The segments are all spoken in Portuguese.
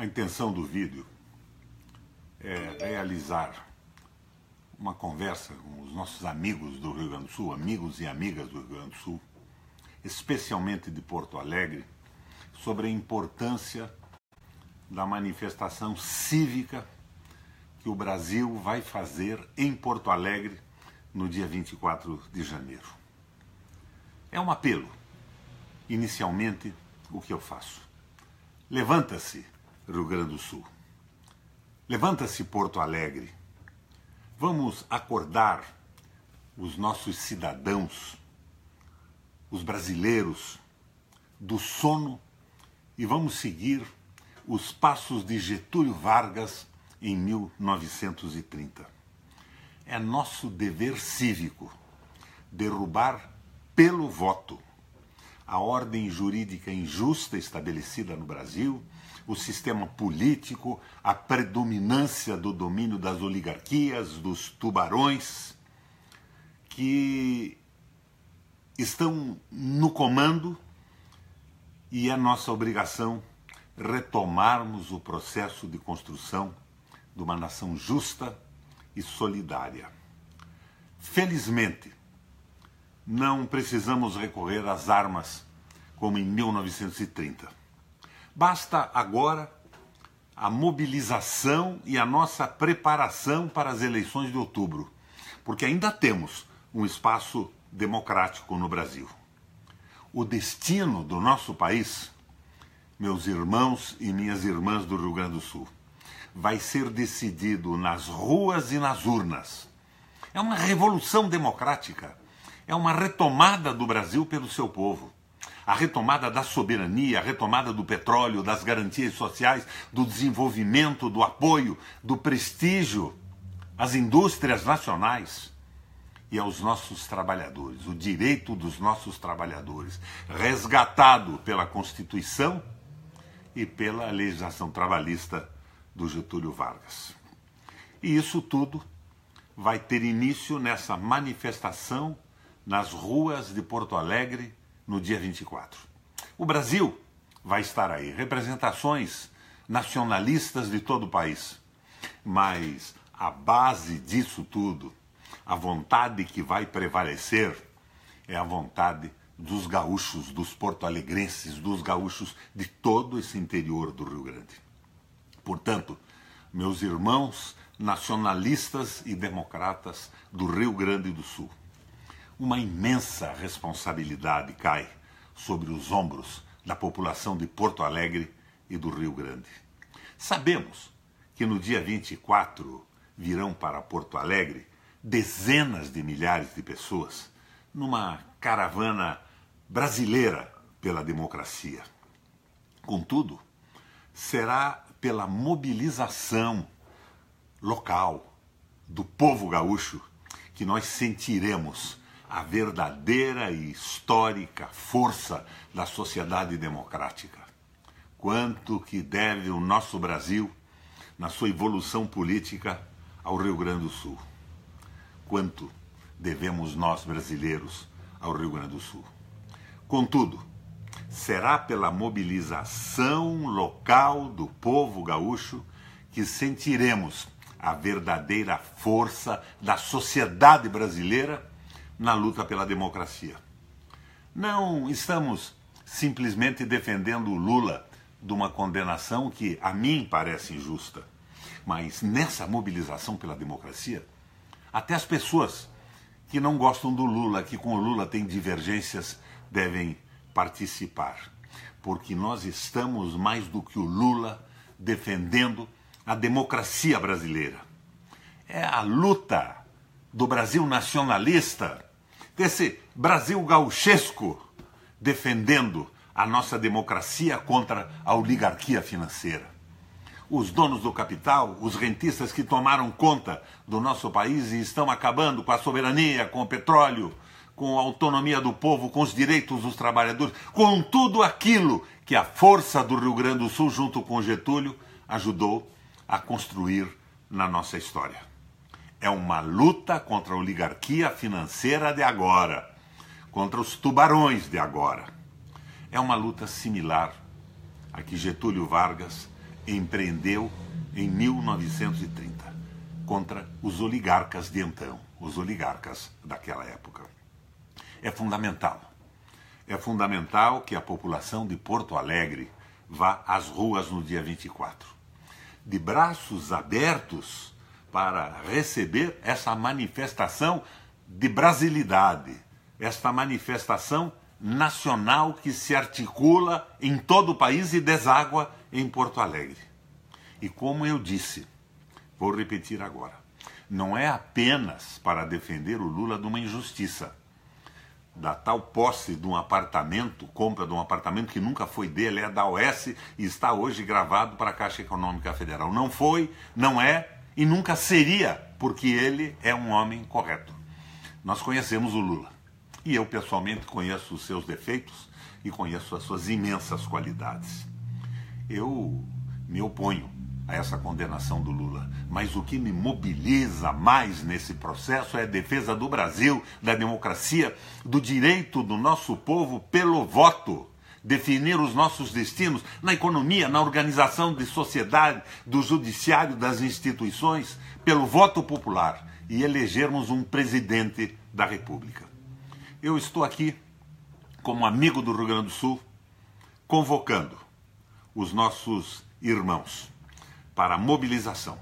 A intenção do vídeo é realizar uma conversa com os nossos amigos do Rio Grande do Sul, amigos e amigas do Rio Grande do Sul, especialmente de Porto Alegre, sobre a importância da manifestação cívica que o Brasil vai fazer em Porto Alegre no dia 24 de janeiro. É um apelo. Inicialmente, o que eu faço? Levanta-se, Rio Grande do Sul. Levanta-se, Porto Alegre. Vamos acordar os nossos cidadãos, os brasileiros, do sono e vamos seguir os passos de Getúlio Vargas em 1930. É nosso dever cívico derrubar pelo voto a ordem jurídica injusta estabelecida no Brasil, o sistema político, a predominância do domínio das oligarquias, dos tubarões, que estão no comando, e é nossa obrigação retomarmos o processo de construção de uma nação justa e solidária. Felizmente, não precisamos recorrer às armas como em 1930. Basta agora a mobilização e a nossa preparação para as eleições de outubro, porque ainda temos um espaço democrático no Brasil. O destino do nosso país, meus irmãos e minhas irmãs do Rio Grande do Sul, vai ser decidido nas ruas e nas urnas. É uma revolução democrática. É uma retomada do Brasil pelo seu povo. A retomada da soberania, a retomada do petróleo, das garantias sociais, do desenvolvimento, do apoio, do prestígio às indústrias nacionais e aos nossos trabalhadores. O direito dos nossos trabalhadores, resgatado pela Constituição e pela legislação trabalhista do Getúlio Vargas. E isso tudo vai ter início nessa manifestação nas ruas de Porto Alegre no dia 24. O Brasil vai estar aí, representações nacionalistas de todo o país. Mas a base disso tudo, a vontade que vai prevalecer, é a vontade dos gaúchos, dos porto-alegrenses, dos gaúchos de todo esse interior do Rio Grande. Portanto, meus irmãos nacionalistas e democratas do Rio Grande do Sul, uma imensa responsabilidade cai sobre os ombros da população de Porto Alegre e do Rio Grande. Sabemos que no dia 24 virão para Porto Alegre dezenas de milhares de pessoas numa caravana brasileira pela democracia. Contudo, será pela mobilização local do povo gaúcho que nós sentiremos a verdadeira e histórica força da sociedade democrática. Quanto que deve o nosso Brasil, na sua evolução política, ao Rio Grande do Sul? Quanto devemos nós, brasileiros, ao Rio Grande do Sul? Contudo, será pela mobilização local do povo gaúcho que sentiremos a verdadeira força da sociedade brasileira na luta pela democracia. Não estamos simplesmente defendendo o Lula de uma condenação que a mim parece injusta, mas nessa mobilização pela democracia, até as pessoas que não gostam do Lula, que com o Lula têm divergências, devem participar, porque nós estamos mais do que o Lula defendendo a democracia brasileira. É a luta do Brasil nacionalista, desse Brasil gauchesco, defendendo a nossa democracia contra a oligarquia financeira. Os donos do capital, os rentistas que tomaram conta do nosso país e estão acabando com a soberania, com o petróleo, com a autonomia do povo, com os direitos dos trabalhadores, com tudo aquilo que a força do Rio Grande do Sul, junto com Getúlio, ajudou a construir na nossa história. É uma luta contra a oligarquia financeira de agora, contra os tubarões de agora. É uma luta similar a que Getúlio Vargas empreendeu em 1930 contra os oligarcas de então, os oligarcas daquela época. É fundamental que a população de Porto Alegre vá às ruas no dia 24, de braços abertos para receber essa manifestação de brasilidade, esta manifestação nacional que se articula em todo o país e deságua em Porto Alegre. E como eu disse, vou repetir agora, não é apenas para defender o Lula de uma injustiça, da tal posse de um apartamento, compra de um apartamento que nunca foi dele, é da OS e está hoje gravado para a Caixa Econômica Federal. Não foi, não é e nunca seria, porque ele é um homem correto. Nós conhecemos o Lula. E eu, pessoalmente, conheço os seus defeitos e conheço as suas imensas qualidades. Eu me oponho a essa condenação do Lula, mas o que me mobiliza mais nesse processo é a defesa do Brasil, da democracia, do direito do nosso povo pelo voto, definir os nossos destinos na economia, na organização de sociedade, do judiciário, das instituições, pelo voto popular e elegermos um presidente da República. Eu estou aqui, como amigo do Rio Grande do Sul, convocando os nossos irmãos para a mobilização,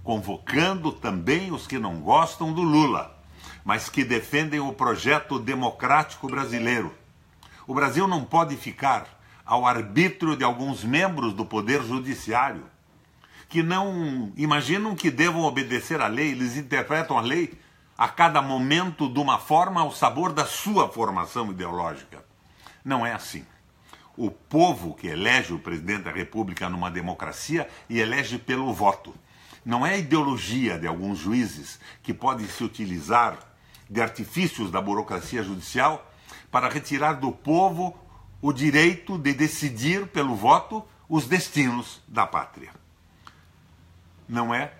convocando também os que não gostam do Lula, mas que defendem o projeto democrático brasileiro. O Brasil não pode ficar ao arbítrio de alguns membros do Poder Judiciário, que não imaginam que devam obedecer à lei, eles interpretam a lei a cada momento de uma forma ao sabor da sua formação ideológica. Não é assim. O povo que elege o presidente da República numa democracia e elege pelo voto. Não é a ideologia de alguns juízes que podem se utilizar de artifícios da burocracia judicial para retirar do povo o direito de decidir pelo voto os destinos da pátria. Não é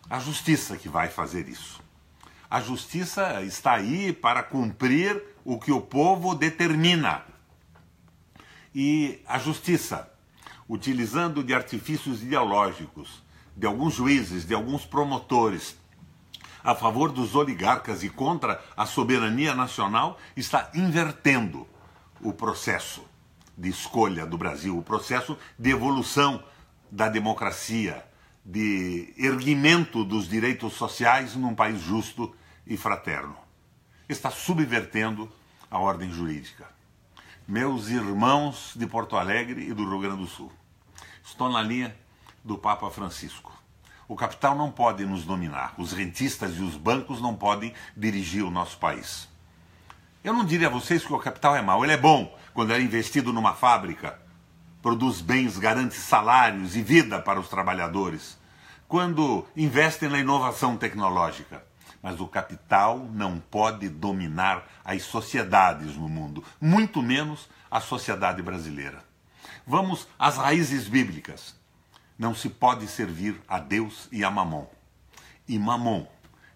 a justiça que vai fazer isso. A justiça está aí para cumprir o que o povo determina. E a justiça, utilizando de artifícios ideológicos, de alguns juízes, de alguns promotores, a favor dos oligarcas e contra a soberania nacional, está invertendo o processo de escolha do Brasil, o processo de evolução da democracia, de erguimento dos direitos sociais num país justo e fraterno. Está subvertendo a ordem jurídica. Meus irmãos de Porto Alegre e do Rio Grande do Sul, estou na linha do Papa Francisco. O capital não pode nos dominar, os rentistas e os bancos não podem dirigir o nosso país. Eu não diria a vocês que o capital é mau, ele é bom quando é investido numa fábrica, produz bens, garante salários e vida para os trabalhadores, quando investem na inovação tecnológica. Mas o capital não pode dominar as sociedades no mundo, muito menos a sociedade brasileira. Vamos às raízes bíblicas. Não se pode servir a Deus e a Mamon. E Mamon,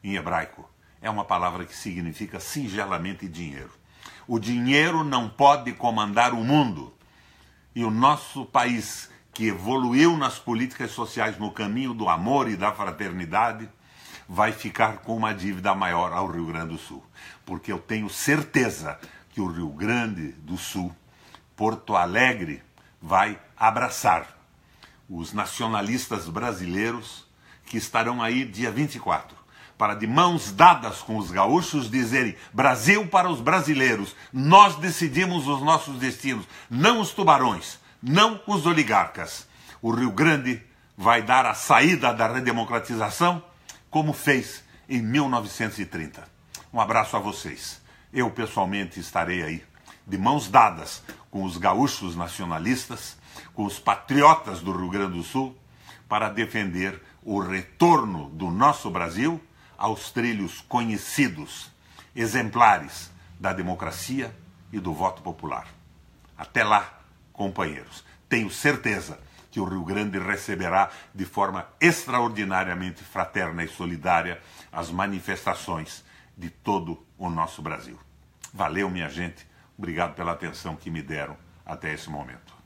em hebraico, é uma palavra que significa singelamente dinheiro. O dinheiro não pode comandar o mundo. E o nosso país, que evoluiu nas políticas sociais no caminho do amor e da fraternidade, vai ficar com uma dívida maior ao Rio Grande do Sul. Porque eu tenho certeza que o Rio Grande do Sul, Porto Alegre, vai abraçar os nacionalistas brasileiros que estarão aí dia 24, para de mãos dadas com os gaúchos dizerem: Brasil para os brasileiros, nós decidimos os nossos destinos, não os tubarões, não os oligarcas. O Rio Grande vai dar a saída da redemocratização como fez em 1930. Um abraço a vocês. Eu, pessoalmente, estarei aí, de mãos dadas com os gaúchos nacionalistas, com os patriotas do Rio Grande do Sul, para defender o retorno do nosso Brasil aos trilhos conhecidos, exemplares da democracia e do voto popular. Até lá, companheiros. Tenho certeza que o Rio Grande receberá de forma extraordinariamente fraterna e solidária as manifestações de todo o nosso Brasil. Valeu, minha gente. Obrigado pela atenção que me deram até esse momento.